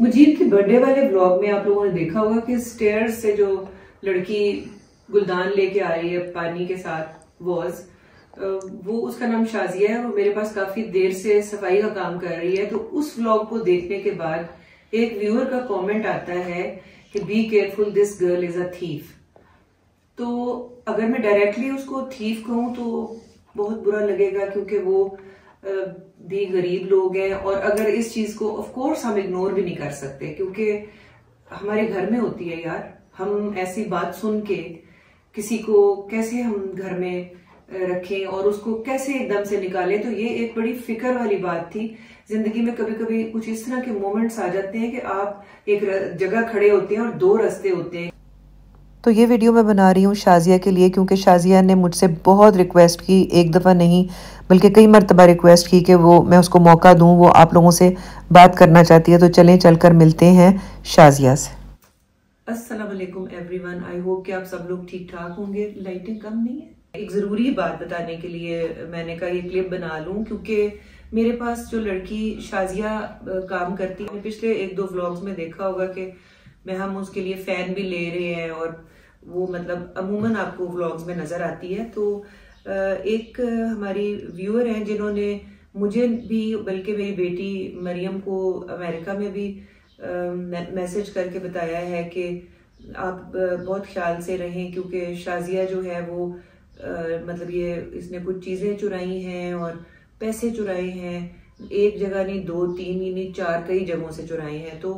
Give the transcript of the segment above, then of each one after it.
मुजीब की बर्थडे वाले व्लॉग में आप लोगों ने देखा होगा कि स्टेयर्स से जो लड़की गुलदान लेके आ रही है पानी के साथ वो उसका नाम शाजिया है। वो मेरे पास काफी देर से सफाई का काम कर रही है। तो उस व्लॉग को देखने के बाद एक व्यूअर का कमेंट आता है कि be careful, this girl is a thief. तो अगर मैं डायरेक्टली उसको थीफ कहूं तो बहुत बुरा लगेगा, क्योंकि वो भी गरीब लोग हैं। और अगर इस चीज को ऑफ कोर्स हम इग्नोर भी नहीं कर सकते, क्योंकि हमारे घर में होती है यार। हम ऐसी बात सुन के किसी को कैसे हम घर में रखें और उसको कैसे एकदम से निकालें, तो ये एक बड़ी फिक्र वाली बात थी। जिंदगी में कभी कभी कुछ इस तरह के मोमेंट्स आ जाते हैं कि आप एक जगह खड़े होते हैं और दो रास्ते होते हैं। तो ये वीडियो मैं बना रही हूँ शाजिया के लिए, क्योंकि शाजिया ने मुझसे बहुत रिक्वेस्ट की, एक दफ़ा नहीं बल्कि कई मरतबा रिक्वेस्ट की कि मैं उसको मौका दूँ, वो आप लोगों से बात करना चाहती है। तो चलें चलकर मिलते हैं शाजिया से। अस्सलाम वालेकुम एवरीवन, आई होप कि आप सब लोग ठीक ठाक होंगे। लाइटिंग कम नहीं है। एक ज़रूरी बात बताने के लिए मैंने कहा ये क्लिप बना लूँ, क्योंकि मेरे पास जो लड़की शाजिया काम करती है, पिछले 1-2 व्लॉग्स में देखा होगा कि हम उसके लिए फैन भी ले रहे हैं और वो मतलब अमूमन आपको व्लॉग्स में नजर आती है। तो एक हमारी व्यूअर हैं जिन्होंने मुझे भी बल्कि मेरी बेटी मरियम को अमेरिका में भी मैसेज करके बताया है कि आप बहुत ख्याल से रहें, क्योंकि शाजिया जो है वो मतलब इसने कुछ चीजें चुराई हैं और पैसे चुराए हैं। एक जगह नहीं, 2-3 ही नहीं, 4 कई जगहों से चुराए हैं। तो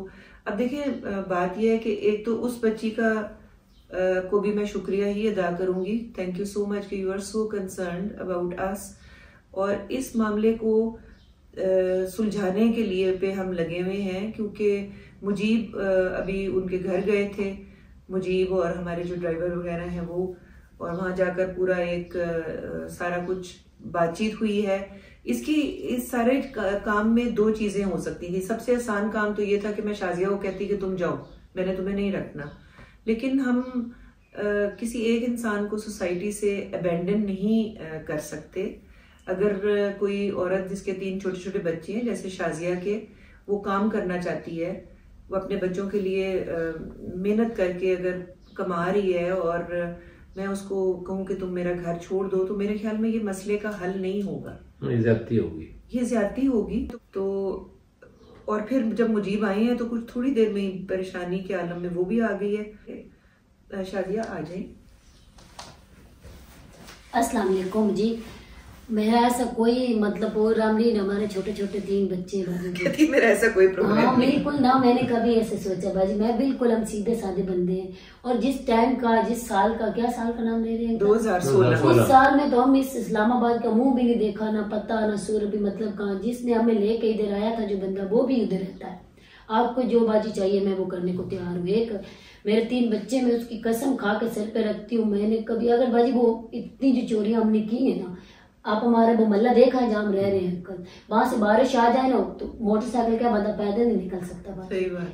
अब देखिए बात यह है कि एक तो उस बच्ची का को भी मैं शुक्रिया ही अदा करूंगी। थैंक यू सो मच कि you are so concerned about us. और इस मामले को सुलझाने के लिए पे हम लगे हुए हैं, क्योंकि मुजीब अभी उनके घर गए थे, मुजीब और हमारे जो ड्राइवर वगैरह हैं वो, और वहां जाकर पूरा एक सारा कुछ बातचीत हुई है। इस सारे काम में 2 चीजें हो सकती थी। सबसे आसान काम तो ये था कि मैं शाजिया को कहती कि तुम जाओ, मैंने तुम्हें नहीं रखना। लेकिन हम किसी एक इंसान को सोसाइटी से अबेंडन नहीं कर सकते। अगर कोई औरत जिसके 3 छोटे छोटे बच्चे हैं जैसे शाजिया के, वो काम करना चाहती है, वो अपने बच्चों के लिए मेहनत करके अगर कमा रही है, और मैं उसको कहूँ कि तुम मेरा घर छोड़ दो, तो मेरे ख्याल में ये मसले का हल नहीं होगा, ये ज्यादती होगी। तो और फिर जब मुजीब आई है तो कुछ थोड़ी देर में ही परेशानी के आलम में वो भी आ गई है। शाजिया आ जाए। अस्सलाम वालेकुम जी। मेरा ऐसा कोई मतलब प्रोग्राम नहीं, हमारे छोटे छोटे 3 बच्चे कहती मेरा ऐसा कोई प्रोग्राम हाँ बिल्कुल ना, मैंने कभी ऐसे सोचा बाजी। मैं बिल्कुल, हम सीधे साधे बंदे हैं। और जिस टाइम का, जिस साल का, क्या साल का नाम ले रहे हैं, 2016। उस साल में तो हम इस इस्लामाबाद का मुंह भी नहीं देखा, ना पता ना सूर भी। मतलब कहाँ जिसने हमें लेके इधर आया था जो बंदा, वो भी उधर रहता है। आपको जो बाजी चाहिए मैं वो करने को तैयार हूँ। एक मेरे 3 बच्चे, मैं उसकी कसम खा के सर पे रखती हूँ, मैंने कभी अगर बाजी वो इतनी जो चोरियां हमने की है ना, आप हमारे वो मल्ला देखा है जहाँ हम रह रहे हैं, कल वहां से बारिश आ जाए ना तो मोटरसाइकिल का बंदा पैदल नहीं निकल सकता,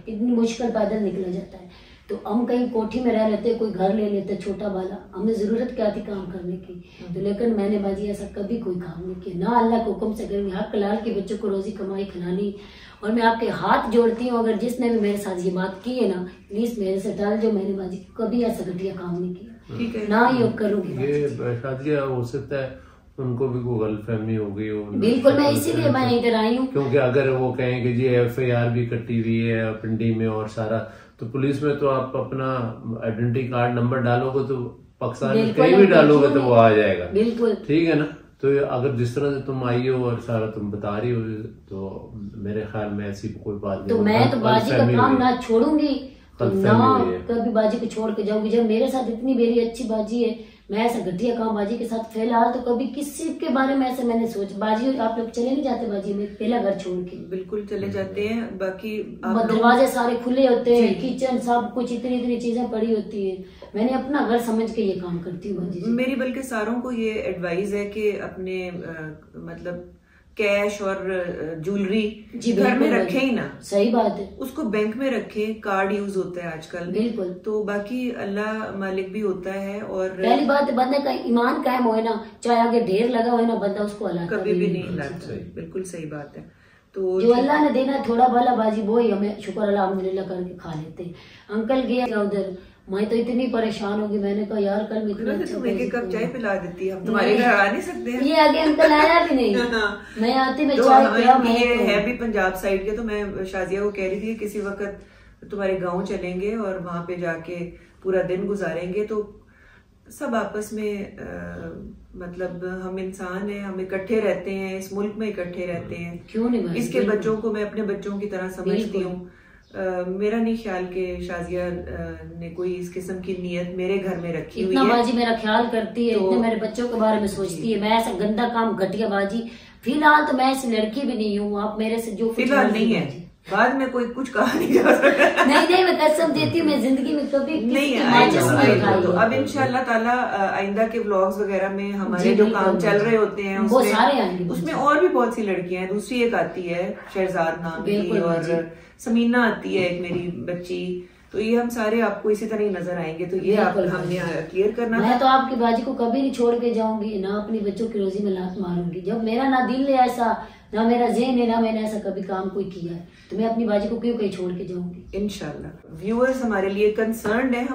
इतनी मुश्किल पैदल निकला जाता है। तो हम कहीं कोठी में रह लेते, कोई घर ले लेते छोटा वाला, हमें जरूरत क्या थी काम करने की। तो लेकिन मैंने बाजी ऐसा कभी कोई काम नहीं किया, ना अल्लाह के हुक्म से करूँगी, हक लाल के बच्चों को रोजी कमाई खिलानी। और मैं आपके हाथ जोड़ती हूँ, अगर जिसने भी मेरे साथ ये बात की है ना, प्लीज मेरे से टाल जो, मैंने बाजी कभी ऐसा घटिया काम नहीं किया, ठीक है ना, ये करूँगी। हो सकता है उनको भी कोई गलतफहमी हो गई हो। बिल्कुल, मैं इसीलिए मैं इधर आई हूँ, क्योंकि अगर वो कहें कि जी FIR भी कटी हुई है पिंडी में और सारा, तो पुलिस में तो आप अपना आइडेंटिटी कार्ड नंबर डालोगे तो पाकिस्तान में कहीं भी डालोगे तो वो आ जाएगा। बिल्कुल ठीक है ना। तो अगर जिस तरह से तुम आई हो और सारा तुम बता रही हो, तो मेरे ख्याल में ऐसी कोई बात नहीं। तो मैं तो बाजी का काम ना छोड़ूंगी, तो ना कभी बाजी को छोड़ के जाऊंगी। जब मेरे साथ इतनी मेरी अच्छी बाजी है, मैं ऐसा घटिया काम बाजी के साथ फिलहाल तो कभी किसी के बारे में ऐसे मैंने सोच। बाजी आप लोग चले नहीं जाते बाजी में, पहला घर छोड़ के? बिल्कुल चले जाते हैं। बाकी दरवाजे सारे खुले होते हैं, किचन सब कुछ, इतनी इतनी चीजें पड़ी होती है। मैंने अपना घर समझ के ये काम करती हूँ बाजी। मेरी बल्कि सारों को ये एडवाइस है कि अपने मतलब कैश और ज्वेलरी घर में रखे ही ना। सही बात है, उसको बैंक में रखे। कार्ड यूज होता है आजकल, बिल्कुल। तो बाकी अल्लाह मालिक भी होता है। और पहली बात बंदे का ईमान कायम हो ना, चाहे आगे ढेर लगा हो ना, बंदा उसको अल्लाह कभी भी नहीं हिलाता। बिल्कुल सही बात है। तो जो अल्लाह ने देना थोड़ा भला बाजी वो ही हमें शुक्र अल्हम्दुलिल्लाह करके खा लेते हैं। अंकल गया उधर, मैं तो इतनी परेशान होगी, मैंने कहा यार कल मैं इतना तुम एक कप चाय पिला देती, हम तुम्हारे घर आ नहीं सकते हैं। ये आगे अंकल आया भी नहीं। मैं आती मैं तो चाय पिया। ये है भी पंजाब साइड के, तो मैं शाजिया को कह रही थी किसी वक्त तुम्हारे गाँव चलेंगे और वहां पे जाके पूरा दिन गुजारेंगे, तो सब आपस में मतलब हम इंसान हैं, हम इकट्ठे रहते हैं, इस मुल्क में इकट्ठे रहते हैं, क्यों नहीं। इसके बच्चों को मैं अपने बच्चों की तरह समझती हूँ। मेरा नहीं ख्याल कि शाजिया ने कोई इस किस्म की नीयत मेरे घर में रखी हुई है। इतना बाजी मेरा ख्याल करती है, इतने मेरे बच्चों के बारे में सोचती है। मैं ऐसा गंदा काम घटिया बाजी, फिलहाल तो मैं ऐसी लड़की भी नहीं हूँ। आप मेरे से जो फिलहाल नहीं है, बाद में कोई कुछ कहा नहीं जा सकता। नहीं मैं कसम देती हूँ, मैं जिंदगी में कभी नहीं है। तो अब इंशाल्लाह ताला आइंदा के व्लॉग्स वगैरह में हमारे जो काम चल रहे होते हैं वो सारे आएंगे। उसमें और भी बहुत सी लड़कियां हैं, दूसरी एक आती है शहजाद नाम की, और समीना आती है एक मेरी बच्ची, तो ये हम सारे आपको इसी तरह ही नजर आएंगे। तो ये आप हमने क्लियर करना। मैं तो आपकी बाजी को कभी नहीं छोड़ के जाऊंगी, ना अपनी बच्चों की रोजी में लात मारूंगी। जब मेरा ना दिल है ऐसा, ना मेरा ज़हन है, ना मैंने ऐसा कभी काम कोई किया है, तो मैं अपनी बाजी को क्यों कहीं छोड़ के जाऊंगी। इंशाल्लाह व्यूअर्स हमारे लिए कंसर्न्ड है,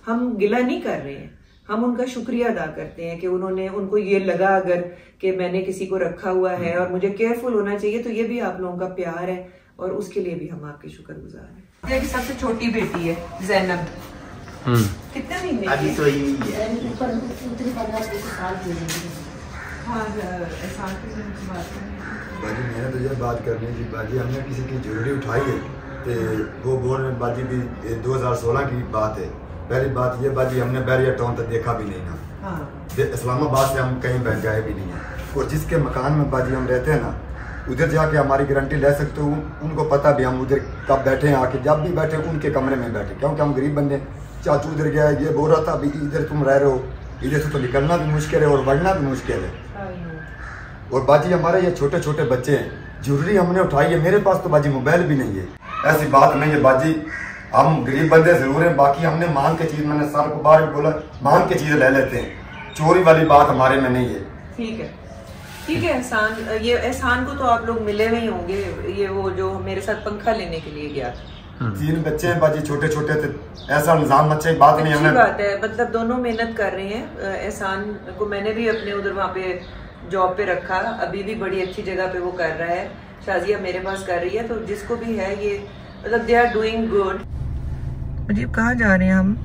हम गिला नहीं कर रहे हैं, हम उनका शुक्रिया अदा करते हैं कि उनको ये लगा अगर कि मैंने किसी को रखा हुआ है और मुझे केयरफुल होना चाहिए, तो ये भी आप लोगों का प्यार है और उसके लिए भी हम आपके शुक्रगुजार हैं। ये सबसे छोटी बेटी है जैनब, कितने महीने अभी तो ही है। बाजी मैंने तो ये बात करनी थी, बाजी हमने किसी की ज्वेलरी उठाई है तो वो बोल रहे बाजी भी 2016 की बात है। पहली बात ये बाजी हमने बैरियर टाउन तक देखा भी नहीं ना, इस्लामाबाद से हम कहीं गए भी नहीं है। और जिसके मकान में बाजी हम रहते हैं ना, उधर जाके हमारी गारंटी ले सकते हो। उनको पता भी हम उधर कब बैठे हैं, आके जब भी बैठे उनके कमरे में बैठे, क्योंकि हम गरीब बंदे। चाचू उधर गया, ये बोल रहा था अभी इधर तुम रह रहे हो, इधर से तो निकलना भी मुश्किल है और बढ़ना भी मुश्किल है। और बाजी हमारे ये छोटे छोटे बच्चे हैं, ज्वेलरी हमने उठाई है, मेरे पास तो बाजी मोबाइल भी नहीं है। ऐसी बात नहीं है बाजी, हम गरीब बंदे जरूर हैं, बाकी हमने मांग के चीज, मैंने सर को बार बोला मांग के चीज ले लेते हैं, चोरी वाली बात हमारे में नहीं है। ठीक है एहसान, ये एहसान को तो आप लोग मिले हुए ही होंगे। ये वो जो मेरे साथ पंखा लेने के लिए गया, 3 बच्चे हैं बाजी, छोटे छोटे थे, ऐसा निजाम अच्छा बात नहीं है। बात है, मतलब दोनों मेहनत कर रहे हैं। एहसान को मैंने भी अपने उधर वहाँ पे जॉब पे रखा, अभी भी बड़ी अच्छी जगह पे वो कर रहा है। शाजिया मेरे पास कर रही है, तो जिसको भी है ये मतलब दे आर डूइंग गुड। अजीब कहाँ जा रहे हैं हम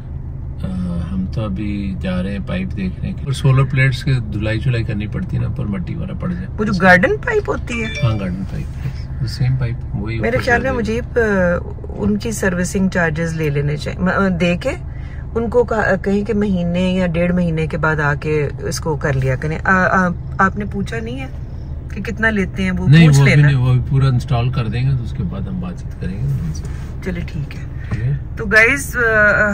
तो अभी जा रहे हैं पाइप देखने के, और सोलर प्लेट्स की धुलाई चुलाई करनी पड़ती है ना, पर मट्टी वाला पड़ जाए। वो जो गार्डन पाइप होती है, हाँ गार्डन पाइप, सेम पाइप वही। मेरे ख्याल में मुझे उनकी सर्विसिंग चार्जेस ले लेने चाहिए, दे के उनको कहीं के महीने या 1.5 महीने के बाद आके इसको कर लिया करें। आपने पूछा नहीं है कि कितना लेते हैं? वो नहीं, पूछ लेना। वो भी पूरा इंस्टॉल कर देंगे, तो उसके बाद हम बातचीत करेंगे। चलिए ठीक है। तो गाइज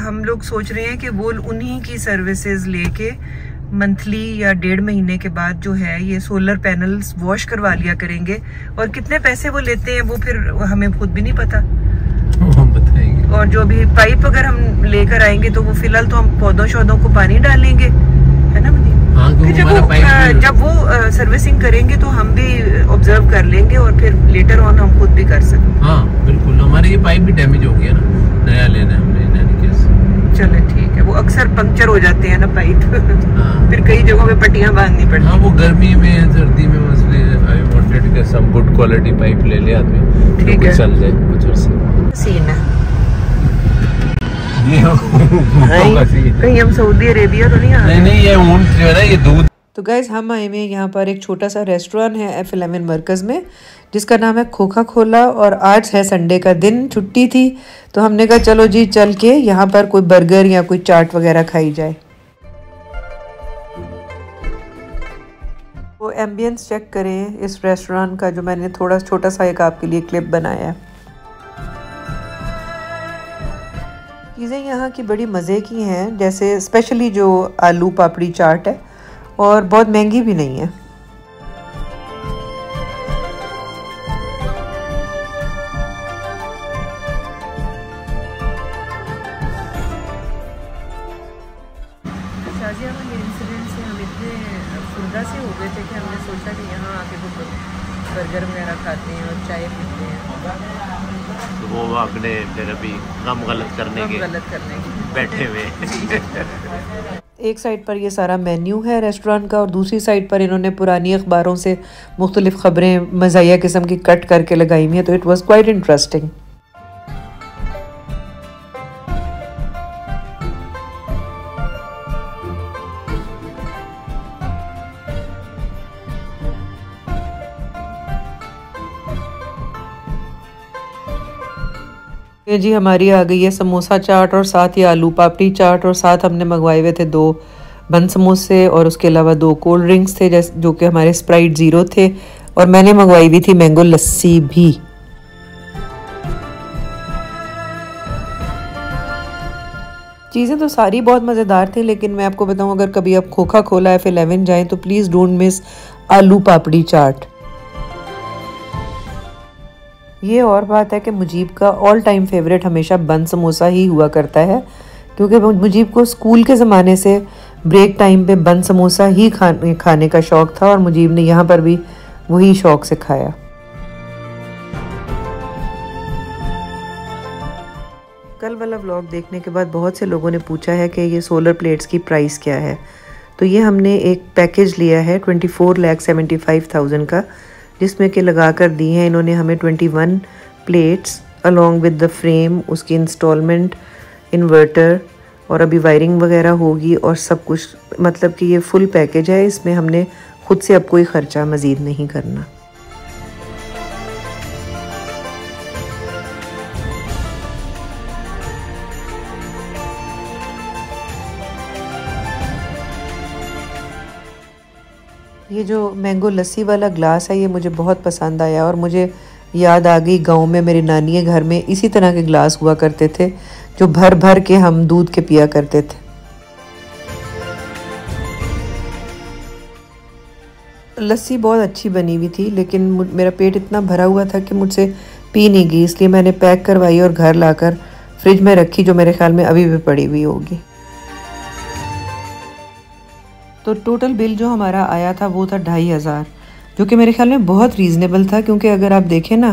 हम लोग सोच रहे हैं कि वो उन्हीं की सर्विसेज लेके मंथली या 1.5 महीने के बाद जो है ये सोलर पैनल्स वॉश करवा लिया करेंगे। और कितने पैसे वो लेते हैं वो फिर हमें खुद भी नहीं पता, हम बताएंगे। और जो भी पाइप अगर हम लेकर आएंगे तो वो फिलहाल तो हम पौधों शौधों को पानी डालेंगे, है ना? हाँ, तो जब वो सर्विसिंग करेंगे तो हम भी ऑब्जर्व कर लेंगे और फिर लेटर ऑन हम खुद भी कर सकते। हाँ बिल्कुल, हमारे ये पाइप भी डैमेज हो गया ना, नया लेना है हमने। चले ठीक है, वो अक्सर पंक्चर हो जाते हैं ना पाइप। हाँ। फिर कई जगहों पे पट्टियां बांधनी पड़ती। हाँ, वो गर्मी में सर्दी में मसले, आई वांटेड कि सम गुड क्वालिटी पाइप ले ले आदमी, ठीक है, चल जाए कुछ अर्से। सीन है कहीं हम सऊदी अरेबिया तो नहीं आ रहे? नहीं, ये ऊंट जो है ना, ये दूध। तो गाइज हम आए हुए यहाँ पर एक छोटा सा रेस्टोरेंट है F11 मरकज़ में, जिसका नाम है खोखा खोला। और आज है संडे का दिन, छुट्टी थी, तो हमने कहा चलो जी चल के यहाँ पर कोई बर्गर या कोई चाट वगैरह खाई जाए। वो एम्बियंस चेक करें इस रेस्टोरेंट का, जो मैंने थोड़ा छोटा सा एक आपके लिए क्लिप बनाया है। चीज़ें यहाँ की बड़ी मज़े की हैं, जैसे स्पेशली जो आलू पापड़ी चाट है, और बहुत महंगी भी नहीं है। शाजिया में ये इंसिडेंट से हम इतने खुर्दा से हो गए थे कि हमने सोचा कि यहाँ आके कुछ बर्गर वगैरह खाते हैं और चाय पीते हैं। तो वो अपने फिर अभी काम गलत करने के बैठे हुए। एक साइड पर ये सारा मेन्यू है रेस्टोरेंट का और दूसरी साइड पर इन्होंने पुरानी अखबारों से मुख्तलिफ खबरें मज़ाहिया किस्म की कट करके लगाई हुई हैं, तो इट वाज क्वाइट इंटरेस्टिंग। ये जी हमारी आ गई है समोसा चाट और साथ ही आलू पापड़ी चाट और साथ हमने मंगवाए हुए थे 2 बन समोसे और उसके अलावा 2 कोल्ड ड्रिंक्स थे जो कि हमारे स्प्राइट 0 थे और मैंने मंगवाई हुई थी मैंगो लस्सी भी। चीज़ें तो सारी बहुत मज़ेदार थी, लेकिन मैं आपको बताऊं अगर कभी आप खोखा खोला F11 जाएं तो प्लीज़ डोंट मिस आलू पापड़ी चाट। ये और बात है कि मुजीब का ऑल टाइम फेवरेट हमेशा बन समोसा ही हुआ करता है, क्योंकि मुजीब को स्कूल के ज़माने से ब्रेक टाइम पे बन समोसा ही खाने का शौक़ था और मुजीब ने यहाँ पर भी वही शौक़ से खाया। कल वाला व्लॉग देखने के बाद बहुत से लोगों ने पूछा है कि ये सोलर प्लेट्स की प्राइस क्या है, तो ये हमने एक पैकेज लिया है 24,75,000 का, जिसमें कि लगा कर दी हैं इन्होंने हमें 21 plates along with the frame, उसकी इंस्टॉलमेंट, इन्वर्टर और अभी वायरिंग वगैरह होगी और सब कुछ, मतलब कि ये फुल पैकेज है। इसमें हमने खुद से अब कोई ख़र्चा मज़ीद नहीं करना। ये जो मैंगो लस्सी वाला ग्लास है ये मुझे बहुत पसंद आया और मुझे याद आ गई गांव में मेरी नानी के घर में इसी तरह के ग्लास हुआ करते थे जो भर भर के हम दूध के पिया करते थे। लस्सी बहुत अच्छी बनी हुई थी, लेकिन मेरा पेट इतना भरा हुआ था कि मुझसे पी नहीं गई, इसलिए मैंने पैक करवाई और घर लाकर फ्रिज में रखी, जो मेरे ख्याल में अभी भी पड़ी हुई होगी। तो टोटल बिल जो हमारा आया था वो था 2,500, जो कि मेरे ख्याल में बहुत रीज़नेबल था, क्योंकि अगर आप देखें ना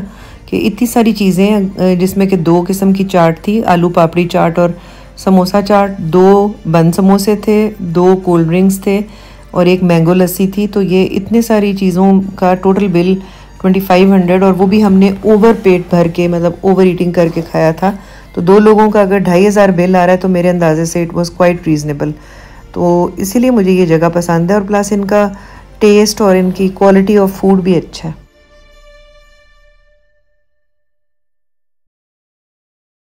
कि इतनी सारी चीज़ें जिसमें कि 2 किस्म की चाट थी, आलू पापड़ी चाट और समोसा चाट, 2 बन समोसे थे, 2 कोल्ड ड्रिंक्स थे और एक मैंगो लस्सी थी, तो ये इतने सारी चीज़ों का टोटल बिल 2500 और वो भी हमने ओवर पेट भर के, मतलब ओवर ईटिंग करके खाया था। तो 2 लोगों का अगर 2,500 बिल आ रहा है तो मेरे अंदाजे से इट वॉज़ क्वाइट रीज़नेबल। तो इसीलिए मुझे ये जगह पसंद है और प्लस इनका टेस्ट और इनकी क्वालिटी ऑफ फूड भी अच्छा है।